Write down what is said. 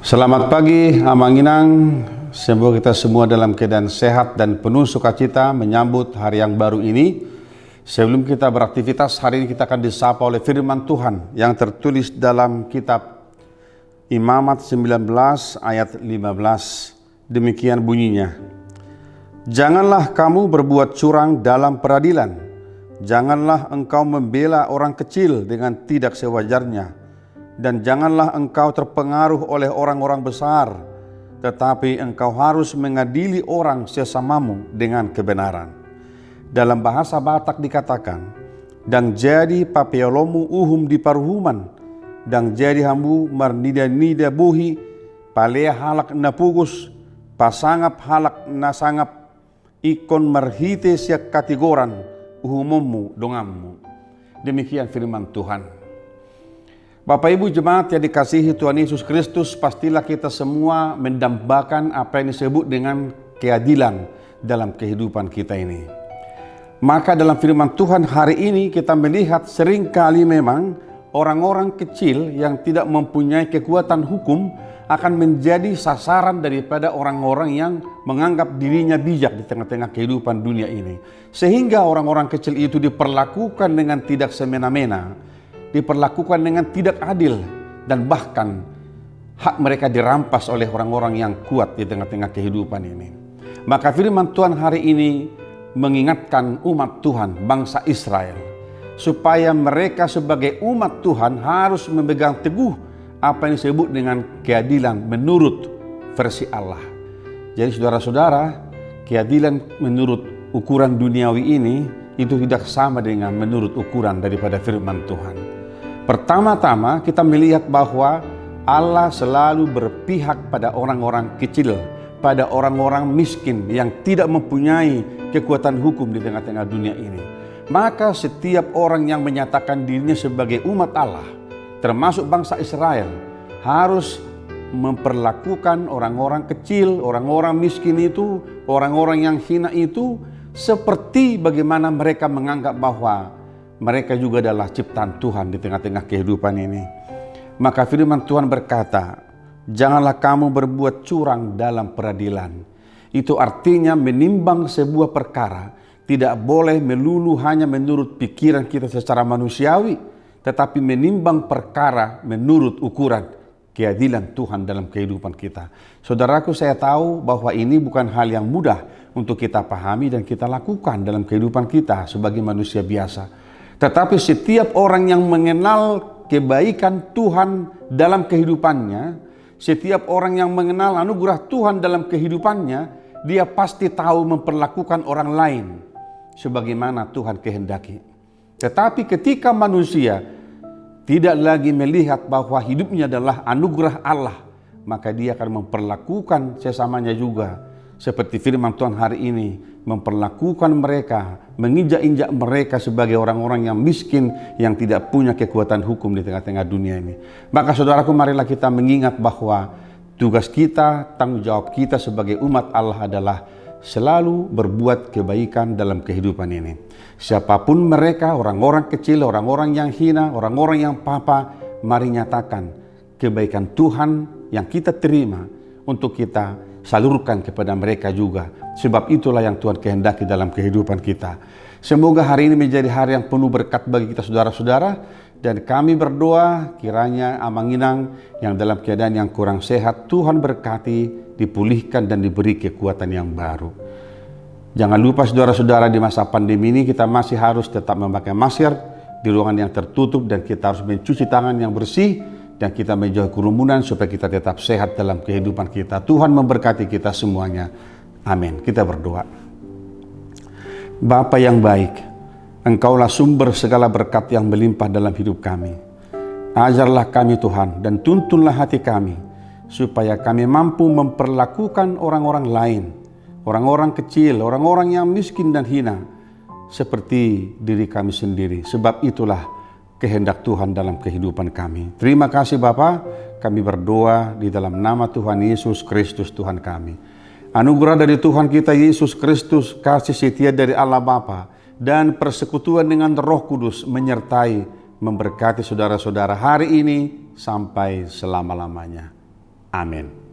Selamat pagi, Amanginang. Semoga kita semua dalam keadaan sehat dan penuh sukacita menyambut hari yang baru ini. Sebelum kita beraktivitas, hari ini kita akan disapa oleh firman Tuhan yang tertulis dalam kitab Imamat 19 ayat 15. Demikian bunyinya. Janganlah kamu berbuat curang dalam peradilan. Janganlah engkau membela orang kecil dengan tidak sewajarnya. Dan janganlah engkau terpengaruh oleh orang-orang besar, tetapi engkau harus mengadili orang sesamamu dengan kebenaran. Dalam bahasa Batak dikatakan, "Dang jadi papeolomu uhum di paruhuman, dang jadi hambu marnida-nida buhi, palea halak napugus, pasangap halak nasangap, ikon marhite siak katigoran, uhumummu dongammu." Demikian firman Tuhan. Bapak Ibu jemaat yang dikasihi Tuhan Yesus Kristus, pastilah kita semua mendambakan apa yang disebut dengan keadilan dalam kehidupan kita ini. Maka dalam firman Tuhan hari ini kita melihat seringkali memang orang-orang kecil yang tidak mempunyai kekuatan hukum akan menjadi sasaran daripada orang-orang yang menganggap dirinya bijak di tengah-tengah kehidupan dunia ini. Sehingga orang-orang kecil itu diperlakukan dengan tidak semena-mena, diperlakukan dengan tidak adil, dan bahkan hak mereka dirampas oleh orang-orang yang kuat di tengah-tengah kehidupan ini. Maka firman Tuhan hari ini mengingatkan umat Tuhan, bangsa Israel, supaya mereka sebagai umat Tuhan harus memegang teguh apa yang disebut dengan keadilan menurut versi Allah. Jadi saudara-saudara, keadilan menurut ukuran duniawi ini itu tidak sama dengan menurut ukuran daripada firman Tuhan. Pertama-tama kita melihat bahwa Allah selalu berpihak pada orang-orang kecil, pada orang-orang miskin yang tidak mempunyai kekuatan hukum di tengah-tengah dunia ini. Maka setiap orang yang menyatakan dirinya sebagai umat Allah, termasuk bangsa Israel, harus memperlakukan orang-orang kecil, orang-orang miskin itu, orang-orang yang hina itu, seperti bagaimana mereka menganggap bahwa mereka juga adalah ciptaan Tuhan di tengah-tengah kehidupan ini. Maka firman Tuhan berkata, janganlah kamu berbuat curang dalam peradilan. Itu artinya menimbang sebuah perkara tidak boleh melulu hanya menurut pikiran kita secara manusiawi, tetapi menimbang perkara menurut ukuran keadilan Tuhan dalam kehidupan kita. Saudaraku, saya tahu bahwa ini bukan hal yang mudah untuk kita pahami dan kita lakukan dalam kehidupan kita sebagai manusia biasa. Tetapi setiap orang yang mengenal kebaikan Tuhan dalam kehidupannya, setiap orang yang mengenal anugerah Tuhan dalam kehidupannya, dia pasti tahu memperlakukan orang lain sebagaimana Tuhan kehendaki. Tetapi ketika manusia tidak lagi melihat bahwa hidupnya adalah anugerah Allah, maka dia akan memperlakukan sesamanya juga seperti firman Tuhan hari ini, memperlakukan mereka, menginjak-injak mereka sebagai orang-orang yang miskin, yang tidak punya kekuatan hukum di tengah-tengah dunia ini. Maka saudaraku, marilah kita mengingat bahwa tugas kita, tanggung jawab kita sebagai umat Allah adalah selalu berbuat kebaikan dalam kehidupan ini. Siapapun mereka, orang-orang kecil, orang-orang yang hina, orang-orang yang papa, mari nyatakan kebaikan Tuhan yang kita terima untuk kita salurkan kepada mereka juga. Sebab itulah yang Tuhan kehendaki dalam kehidupan kita. Semoga hari ini menjadi hari yang penuh berkat bagi kita saudara-saudara. Dan kami berdoa kiranya Amanginang yang dalam keadaan yang kurang sehat, Tuhan berkati, dipulihkan dan diberi kekuatan yang baru. Jangan lupa saudara-saudara, di masa pandemi ini kita masih harus tetap memakai masker di ruangan yang tertutup, dan kita harus mencuci tangan yang bersih, dan kita menjauhi kerumunan supaya kita tetap sehat dalam kehidupan kita. Tuhan memberkati kita semuanya. Amin. Kita berdoa. Bapa yang baik, Engkaulah sumber segala berkat yang melimpah dalam hidup kami. Ajarlah kami Tuhan, dan tuntunlah hati kami, supaya kami mampu memperlakukan orang-orang lain, orang-orang kecil, orang-orang yang miskin dan hina, seperti diri kami sendiri. Sebab itulah kehendak Tuhan dalam kehidupan kami. Terima kasih Bapa, kami berdoa di dalam nama Tuhan Yesus Kristus Tuhan kami. Anugerah dari Tuhan kita Yesus Kristus, kasih setia dari Allah Bapa, dan persekutuan dengan Roh Kudus menyertai, memberkati saudara-saudara hari ini sampai selama-lamanya. Amin.